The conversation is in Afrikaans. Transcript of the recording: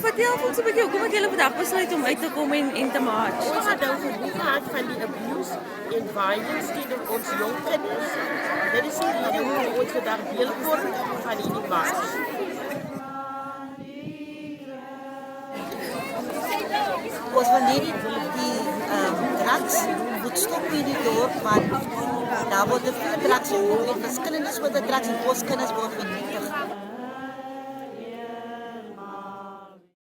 Vertel ons 'n bietjie hoekom het julle vandag besluit om uit te kom en te march? Ons het nou gehoor gehad van die abuse en violence teen ons jong kinders. Dit is die rede hoekom ons vandag deel vorm van hierdie mars. Ons wil nie die drugs moet stop in die dorp, want daar word veel drugs en verskillende soorte drugs en ons kinders word vernietig.